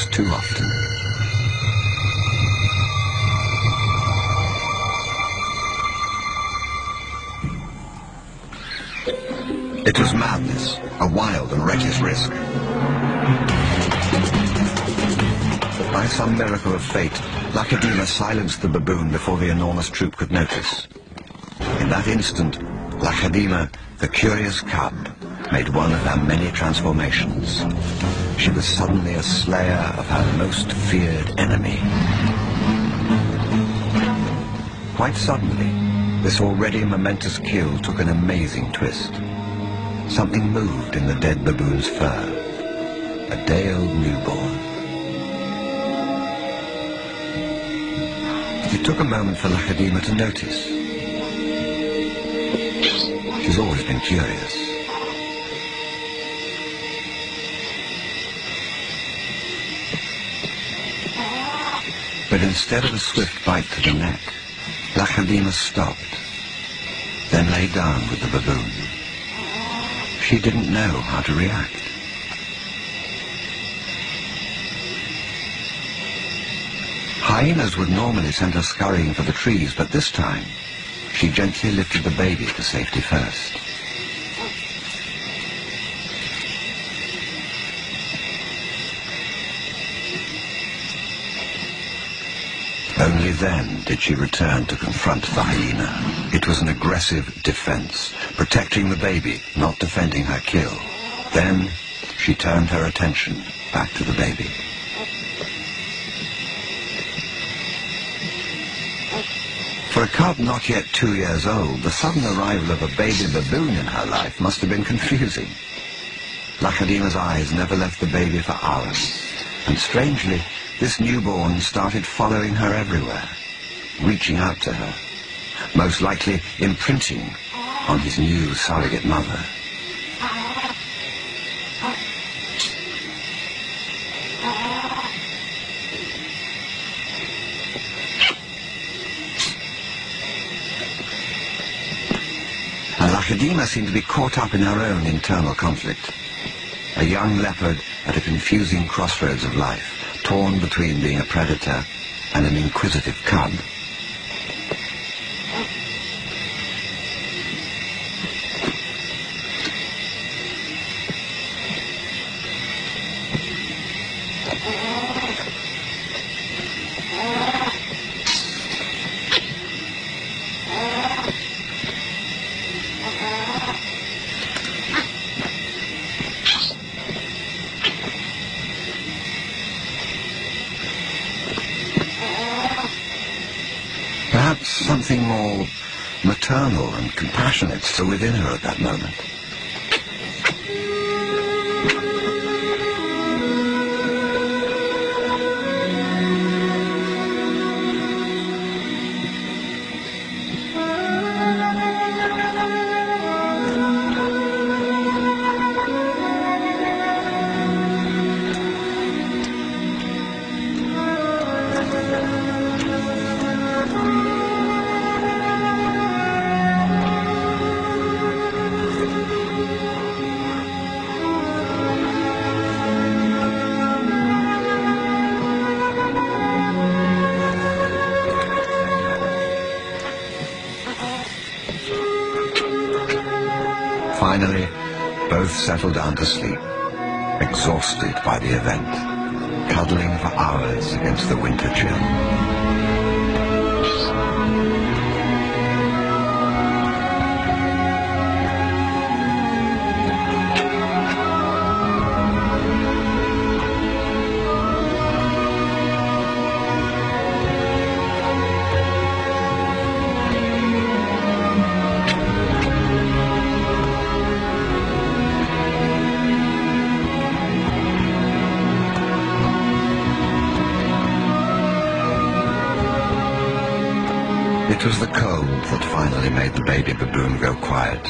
too often. It was madness, a wild and reckless risk. But by some miracle of fate, Lakedima silenced the baboon before the enormous troop could notice. In that instant, Lakedima, the curious cub, made one of her many transformations. She was suddenly a slayer of her most feared enemy. Quite suddenly, this already momentous kill took an amazing twist. Something moved in the dead baboon's fur. A day-old newborn. It took a moment for Lakedima to notice. She's always been curious. But instead of a swift bite to the neck, Lakedima stopped, then lay down with the baboon. She didn't know how to react. Hyenas would normally send her scurrying for the trees, but this time, she gently lifted the baby to safety first. Only then did she return to confront the hyena. It was an aggressive defense, protecting the baby, not defending her kill. Then she turned her attention back to the baby. For a cub not yet 2 years old, the sudden arrival of a baby baboon in her life must have been confusing. Lakedima's eyes never left the baby for hours, and strangely, this newborn started following her everywhere, reaching out to her, most likely imprinting on his new surrogate mother. And Lakedima seemed to be caught up in her own internal conflict. A young leopard at a confusing crossroads of life, torn between being a predator and an inquisitive cub. Perhaps something more maternal and compassionate still within her at that moment. Finally, both settled down to sleep, exhausted by the event, cuddling for hours against the winter chill. It was the cold that finally made the baby baboon go quiet.